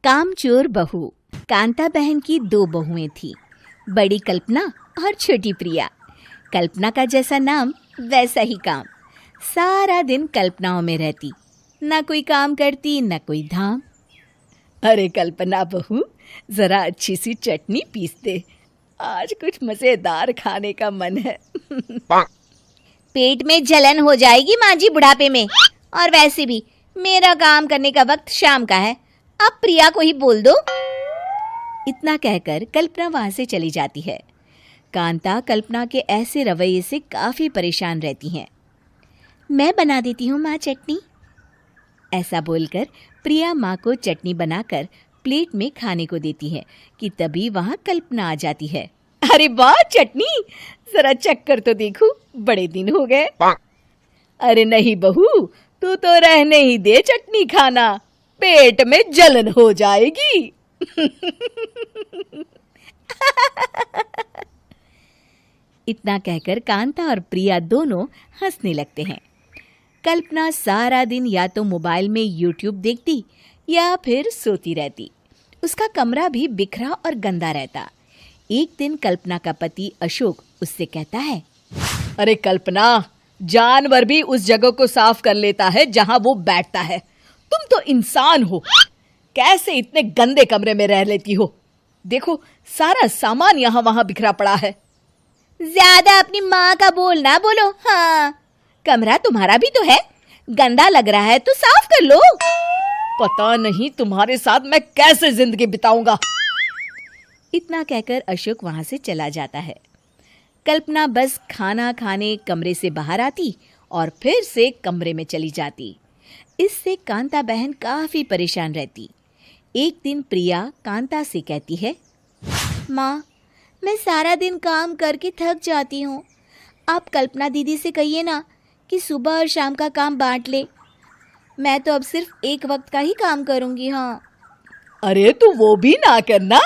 कामचोर बहू। कांता बहन की दो बहुएं थीं, बड़ी कल्पना और छोटी प्रिया। कल्पना का जैसा नाम वैसा ही काम। सारा दिन कल्पनाओं में रहती, ना कोई काम करती ना कोई धाम। अरे कल्पना बहू, जरा अच्छी सी चटनी पीस दे, आज कुछ मजेदार खाने का मन है। पेट में जलन हो जाएगी माँ जी बुढ़ापे में, और वैसे भी मेरा काम करने का वक्त शाम का है, अब प्रिया को ही बोल दो। इतना कहकर कल्पना वहां से चली जाती है। कांता कल्पना के ऐसे रवैये से काफी परेशान रहती हैं। मैं बना देती हूँ माँ चटनी, ऐसा बोलकर प्रिया माँ को चटनी बनाकर प्लेट में खाने को देती है कि तभी वहां कल्पना आ जाती है। अरे वाह चटनी, जरा चक्कर तो देखूं, बड़े दिन हो गए। अरे नहीं बहू, तू तो रहने ही दे चटनी खाना, पेट में जलन हो जाएगी। इतना कहकर कांता और प्रिया दोनों हंसने लगते हैं। कल्पना सारा दिन या तो मोबाइल में यूट्यूब देखती या फिर सोती रहती। उसका कमरा भी बिखरा और गंदा रहता। एक दिन कल्पना का पति अशोक उससे कहता है, अरे कल्पना, जानवर भी उस जगह को साफ कर लेता है जहां वो बैठता है, तुम तो इंसान हो, कैसे इतने गंदे कमरे में रह लेती हो? देखो सारा सामान यहाँ वहां बिखरा पड़ा है। ज्यादा अपनी माँ का बोल ना बोलो। हाँ, कमरा तुम्हारा भी तो है, गंदा लग रहा है तो साफ कर लो। पता नहीं तुम्हारे साथ मैं कैसे जिंदगी बिताऊंगा। इतना कहकर अशोक वहां से चला जाता है। कल्पना बस खाना खाने कमरे से बाहर आती और फिर से कमरे में चली जाती। इससे कांता बहन काफी परेशान रहती। एक दिन प्रिया कांता से कहती है, माँ, मैं सारा दिन काम करके थक जाती हूँ, आप कल्पना दीदी से कहिए ना कि सुबह और शाम का काम बांट ले, मैं तो अब सिर्फ एक वक्त का ही काम करूँगी। हाँ। अरे तू वो भी ना करना,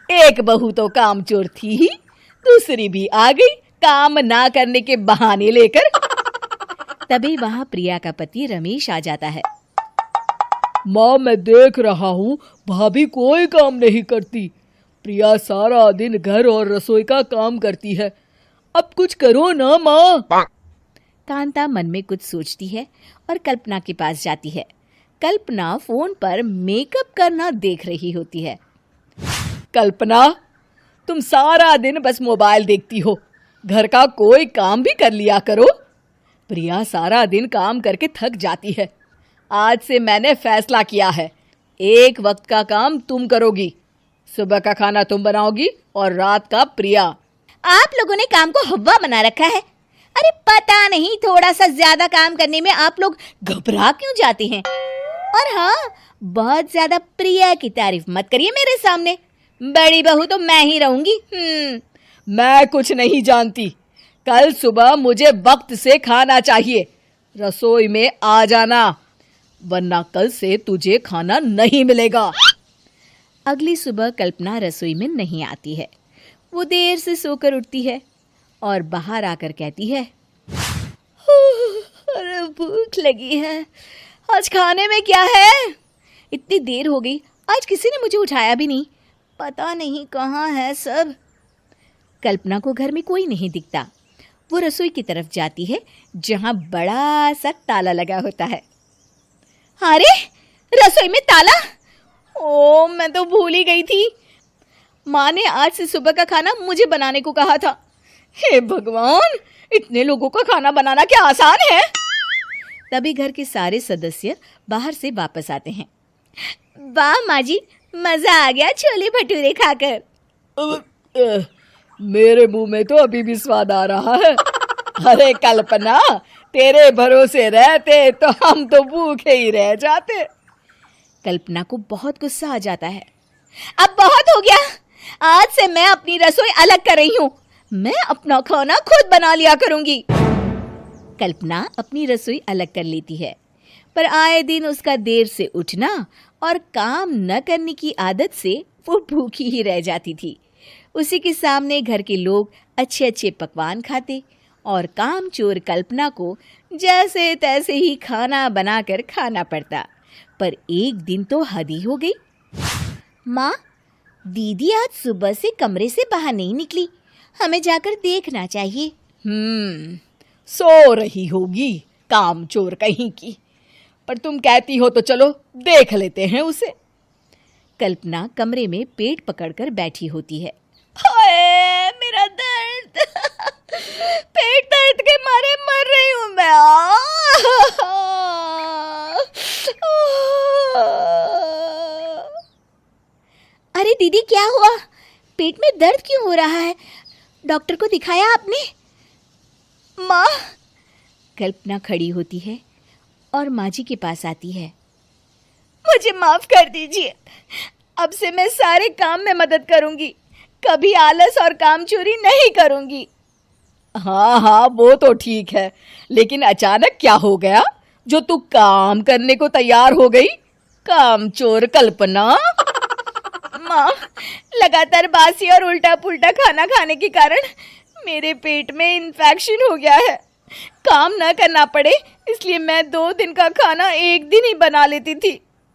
एक बहू तो कामचोर थी ही, दूसरी भी आ गई काम ना करने के बहाने लेकर। तभी वहां प्रिया का पति रमेश आ जाता है। माँ, मैं देख रहा हूँ भाभी कोई काम नहीं करती, प्रिया सारा दिन घर और रसोई का काम करती है, अब कुछ करो ना माँ। कांता मन में कुछ सोचती है और कल्पना के पास जाती है। कल्पना फोन पर मेकअप करना देख रही होती है। कल्पना, तुम सारा दिन बस मोबाइल देखती हो, घर का कोई काम भी कर लिया करो। प्रिया सारा दिन काम करके थक जाती है, आज से मैंने फैसला किया है, एक वक्त का काम तुम करोगी, सुबह का खाना तुम बनाओगी और रात का प्रिया। आप लोगों ने काम को हव्वा बना रखा है। अरे पता नहीं थोड़ा सा ज्यादा काम करने में आप लोग घबरा क्यों जाते हैं। और हाँ, बहुत ज्यादा प्रिया की तारीफ मत करिए मेरे सामने, बड़ी बहू तो मैं ही रहूंगी। मैं कुछ नहीं जानती, कल सुबह मुझे वक्त से खाना चाहिए, रसोई में आ जाना, वरना कल से तुझे खाना नहीं मिलेगा। अगली सुबह कल्पना रसोई में नहीं आती है। वो देर से सोकर उठती है और बाहर आकर कहती है, अरे भूख लगी है, आज खाने में क्या है? इतनी देर हो गई, आज किसी ने मुझे उठाया भी नहीं, पता नहीं कहाँ है सब। कल्पना को घर में कोई नहीं दिखता। वो रसोई की तरफ जाती है जहां बड़ा सा ताला लगा होता है। अरे रसोई में ताला? ओ, मैं तो भूल ही गई थी, माँ ने आज से सुबह का खाना मुझे बनाने को कहा था। हे भगवान, इतने लोगों का खाना बनाना क्या आसान है? तभी घर के सारे सदस्य बाहर से वापस आते हैं। वाह माँ जी, मजा आ गया छोले भटूरे खाकर। मेरे मुंह में तो अभी भी स्वाद आ रहा है। अरे कल्पना, तेरे भरोसे रहते तो हम तो भूखे ही रह जाते। कल्पना को बहुत गुस्सा आ जाता है। अब बहुत हो गया, आज से मैं अपनी रसोई अलग कर रही हूँ, मैं अपना खाना खुद बना लिया करूंगी। कल्पना अपनी रसोई अलग कर लेती है, पर आए दिन उसका देर से उठना और काम न करने की आदत से वो भूखी ही रह जाती थी। उसी के सामने घर के लोग अच्छे अच्छे पकवान खाते और कामचोर कल्पना को जैसे तैसे ही खाना बनाकर खाना पड़ता। पर एक दिन तो हद ही हो गई। माँ, दीदी आज सुबह से कमरे से बाहर नहीं निकली, हमें जाकर देखना चाहिए। सो रही होगी कामचोर कहीं की, पर तुम कहती हो तो चलो देख लेते हैं उसे। कल्पना कमरे में पेट पकड़कर बैठी होती है। हाय मेरा दर्द, पेट दर्द के मारे मर रही हूँ मैं। अरे दीदी, क्या हुआ? पेट में दर्द क्यों हो रहा है? डॉक्टर को दिखाया आपने? माँ। कल्पना खड़ी होती है और माँ जी के पास आती है। मुझे माफ कर दीजिए, अब से मैं सारे काम में मदद करूंगी, कभी आलस और काम चोरी नहीं करूंगी। हाँ हाँ, वो तो ठीक है, लेकिन अचानक क्या हो गया जो तू काम करने को तैयार हो गई? कामचोर कल्पना। माँ, लगातार बासी और उल्टा पुल्टा खाना खाने के कारण मेरे पेट में इन्फेक्शन हो गया है। काम न करना पड़े इसलिए मैं 2 दिन का खाना एक दिन ही बना लेती थी।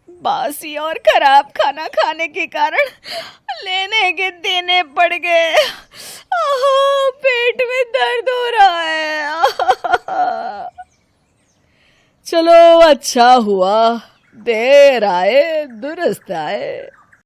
बासी और खराब खाना खाने के कारण लेने के देने पड़ गए। पेट में दर्द हो रहा है। चलो अच्छा हुआ, देर आए दुरुस्त आए।